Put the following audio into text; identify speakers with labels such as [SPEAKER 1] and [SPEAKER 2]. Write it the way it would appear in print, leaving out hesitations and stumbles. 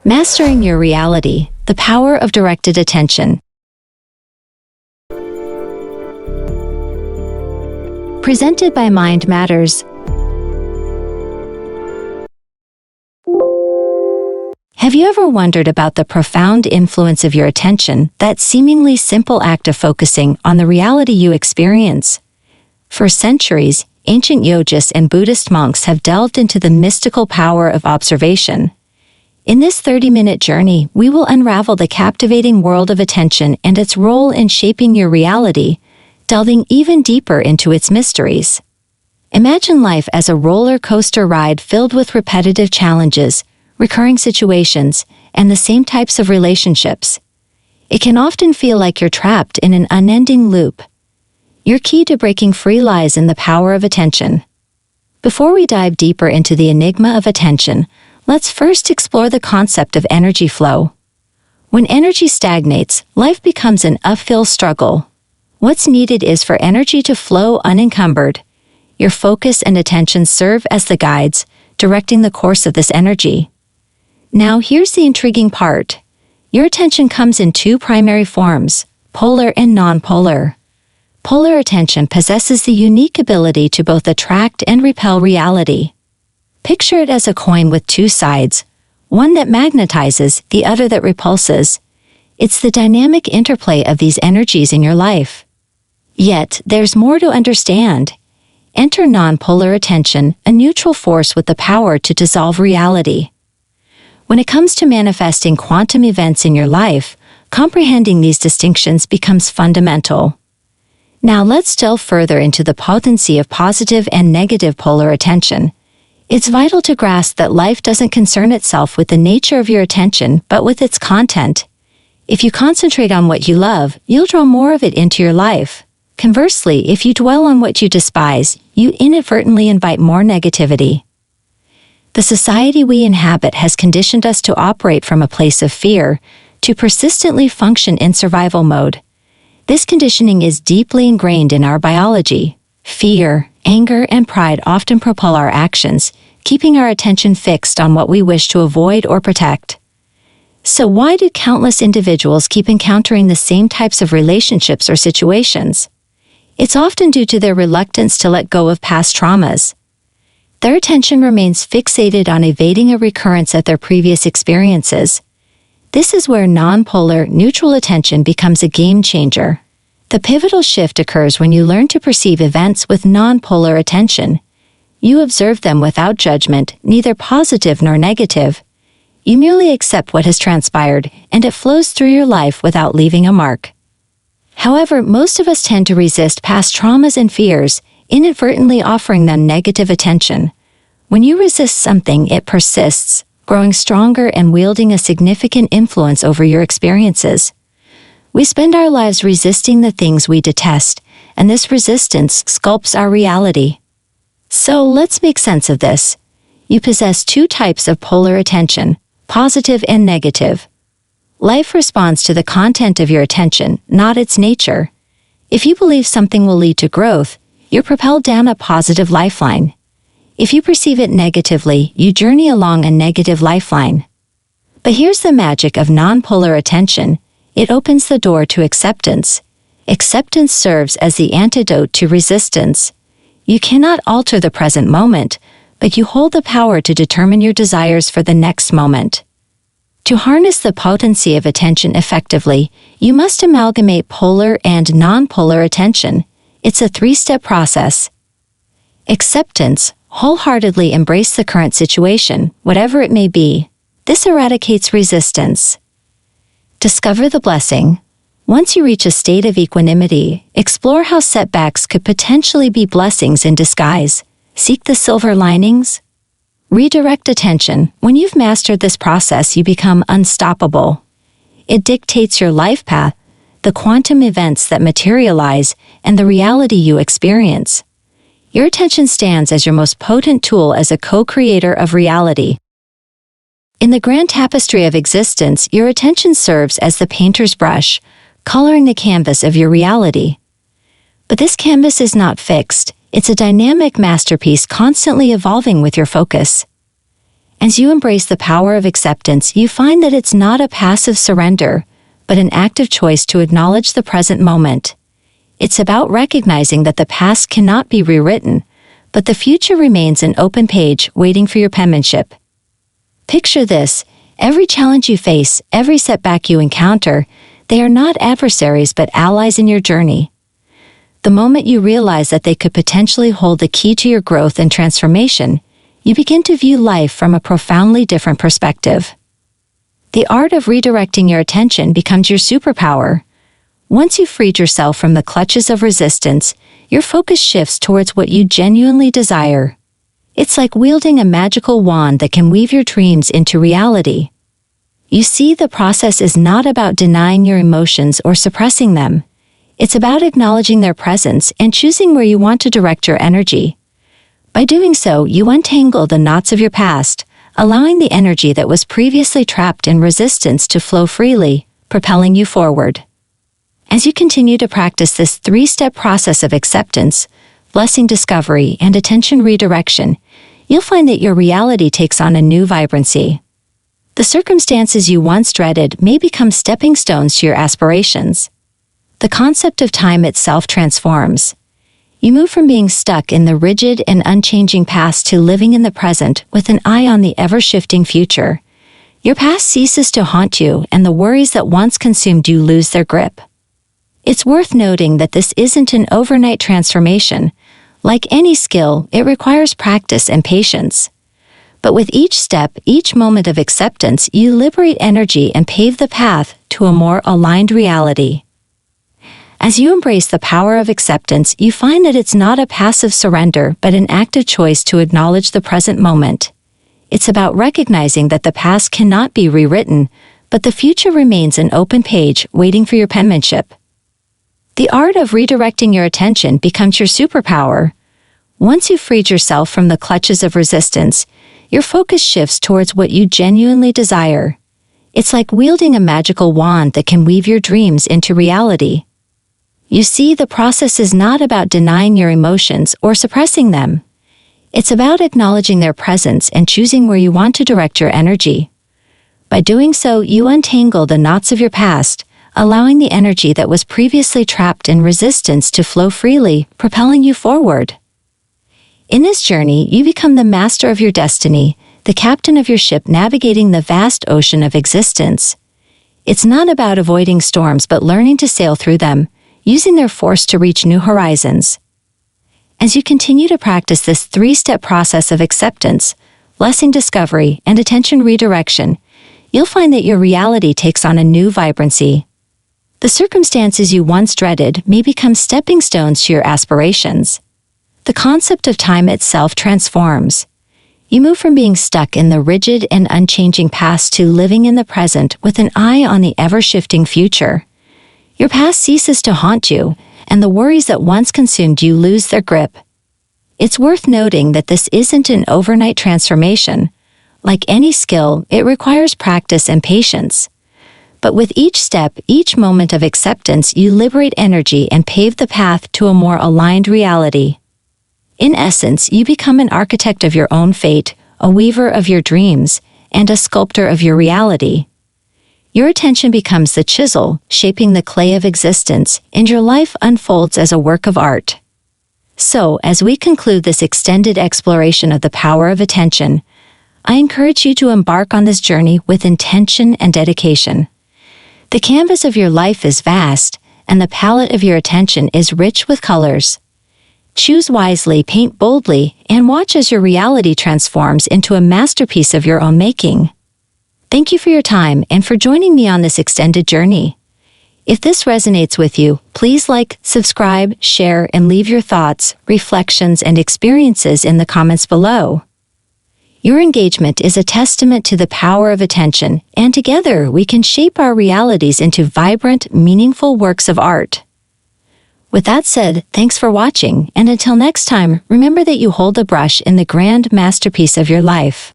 [SPEAKER 1] Mastering your reality, the power of directed attention. Presented by Mind Matters. Have you ever wondered about the profound influence of your attention, that seemingly simple act of focusing on the reality you experience? For centuries, ancient yogis and Buddhist monks have delved into the mystical power of observation. In this 30-minute journey, we will unravel the captivating world of attention and its role in shaping your reality, delving even deeper into its mysteries. Imagine life as a roller coaster ride filled with repetitive challenges, recurring situations, and the same types of relationships. It can often feel like you're trapped in an unending loop. Your key to breaking free lies in the power of attention. Before we dive deeper into the enigma of attention, let's first explore the concept of energy flow. When energy stagnates, life becomes an uphill struggle. What's needed is for energy to flow unencumbered. Your focus and attention serve as the guides, directing the course of this energy. Now here's the intriguing part. Your attention comes in two primary forms, polar and non-polar. Polar attention possesses the unique ability to both attract and repel reality. Picture it as a coin with two sides, one that magnetizes, the other that repulses. It's the dynamic interplay of these energies in your life. Yet, there's more to understand. Enter non-polar attention, a neutral force with the power to dissolve reality. When it comes to manifesting quantum events in your life, comprehending these distinctions becomes fundamental. Now let's delve further into the potency of positive and negative polar attention. It's vital to grasp that life doesn't concern itself with the nature of your attention, but with its content. If you concentrate on what you love, you'll draw more of it into your life. Conversely, if you dwell on what you despise, you inadvertently invite more negativity. The society we inhabit has conditioned us to operate from a place of fear, to persistently function in survival mode. This conditioning is deeply ingrained in our biology. Fear, anger, and pride often propel our actions, keeping our attention fixed on what we wish to avoid or protect. So why do countless individuals keep encountering the same types of relationships or situations? It's often due to their reluctance to let go of past traumas. Their attention remains fixated on evading a recurrence of their previous experiences. This is where non-polar, neutral attention becomes a game changer. The pivotal shift occurs when you learn to perceive events with non-polar attention. You observe them without judgment, neither positive nor negative. You merely accept what has transpired, and it flows through your life without leaving a mark. However, most of us tend to resist past traumas and fears, inadvertently offering them negative attention. When you resist something, it persists, growing stronger and wielding a significant influence over your experiences. We spend our lives resisting the things we detest, and this resistance sculpts our reality. So let's make sense of this. You possess two types of polar attention, positive and negative. Life responds to the content of your attention, not its nature. If you believe something will lead to growth, you're propelled down a positive lifeline. If you perceive it negatively, you journey along a negative lifeline. But here's the magic of non-polar attention. It opens the door to acceptance. Acceptance serves as the antidote to resistance. You cannot alter the present moment, but you hold the power to determine your desires for the next moment. To harness the potency of attention effectively, you must amalgamate polar and non-polar attention. It's a three-step process. Acceptance, wholeheartedly embrace the current situation, whatever it may be. This eradicates resistance. Discover the blessing. Once you reach a state of equanimity, explore how setbacks could potentially be blessings in disguise. Seek the silver linings. Redirect attention. When you've mastered this process, you become unstoppable. It dictates your life path, the quantum events that materialize, and the reality you experience. Your attention stands as your most potent tool as a co-creator of reality. In the grand tapestry of existence, your attention serves as the painter's brush, coloring the canvas of your reality. But this canvas is not fixed. It's a dynamic masterpiece constantly evolving with your focus. As you embrace the power of acceptance, you find that it's not a passive surrender, but an active choice to acknowledge the present moment. It's about recognizing that the past cannot be rewritten, but the future remains an open page waiting for your penmanship. Picture this: every challenge you face, every setback you encounter, they are not adversaries but allies in your journey. The moment you realize that they could potentially hold the key to your growth and transformation, you begin to view life from a profoundly different perspective. The art of redirecting your attention becomes your superpower. Once you've freed yourself from the clutches of resistance, your focus shifts towards what you genuinely desire. It's like wielding a magical wand that can weave your dreams into reality. You see, the process is not about denying your emotions or suppressing them. It's about acknowledging their presence and choosing where you want to direct your energy. By doing so, you untangle the knots of your past, allowing the energy that was previously trapped in resistance to flow freely, propelling you forward. As you continue to practice this three-step process of acceptance, blessing discovery, and attention redirection, you'll find that your reality takes on a new vibrancy. The circumstances you once dreaded may become stepping stones to your aspirations. The concept of time itself transforms. You move from being stuck in the rigid and unchanging past to living in the present with an eye on the ever-shifting future. Your past ceases to haunt you, and the worries that once consumed you lose their grip. It's worth noting that this isn't an overnight transformation. Like any skill, it requires practice and patience. But with each step, each moment of acceptance, you liberate energy and pave the path to a more aligned reality. As you embrace the power of acceptance, you find that it's not a passive surrender but an active choice to acknowledge the present moment. It's about recognizing that the past cannot be rewritten, but the future remains an open page waiting for your penmanship. The art of redirecting your attention becomes your superpower. Once you've freed yourself from the clutches of resistance, your focus shifts towards what you genuinely desire. It's like wielding a magical wand that can weave your dreams into reality. You see, the process is not about denying your emotions or suppressing them. It's about acknowledging their presence and choosing where you want to direct your energy. By doing so, you untangle the knots of your past, allowing the energy that was previously trapped in resistance to flow freely, propelling you forward. In this journey, you become the master of your destiny, the captain of your ship navigating the vast ocean of existence. It's not about avoiding storms but learning to sail through them, using their force to reach new horizons. As you continue to practice this three-step process of acceptance, blessing discovery, and attention redirection, you'll find that your reality takes on a new vibrancy. The circumstances you once dreaded may become stepping stones to your aspirations. The concept of time itself transforms. You move from being stuck in the rigid and unchanging past to living in the present with an eye on the ever-shifting future. Your past ceases to haunt you, and the worries that once consumed you lose their grip. It's worth noting that this isn't an overnight transformation. Like any skill, it requires practice and patience. But with each step, each moment of acceptance, you liberate energy and pave the path to a more aligned reality. In essence, you become an architect of your own fate, a weaver of your dreams, and a sculptor of your reality. Your attention becomes the chisel, shaping the clay of existence, and your life unfolds as a work of art. So, as we conclude this extended exploration of the power of attention, I encourage you to embark on this journey with intention and dedication. The canvas of your life is vast, and the palette of your attention is rich with colors. Choose wisely, paint boldly, and watch as your reality transforms into a masterpiece of your own making. Thank you for your time and for joining me on this extended journey. If this resonates with you, please like, subscribe, share, and leave your thoughts, reflections, and experiences in the comments below. Your engagement is a testament to the power of attention, and together we can shape our realities into vibrant, meaningful works of art. With that said, thanks for watching, and until next time, remember that you hold the brush in the grand masterpiece of your life.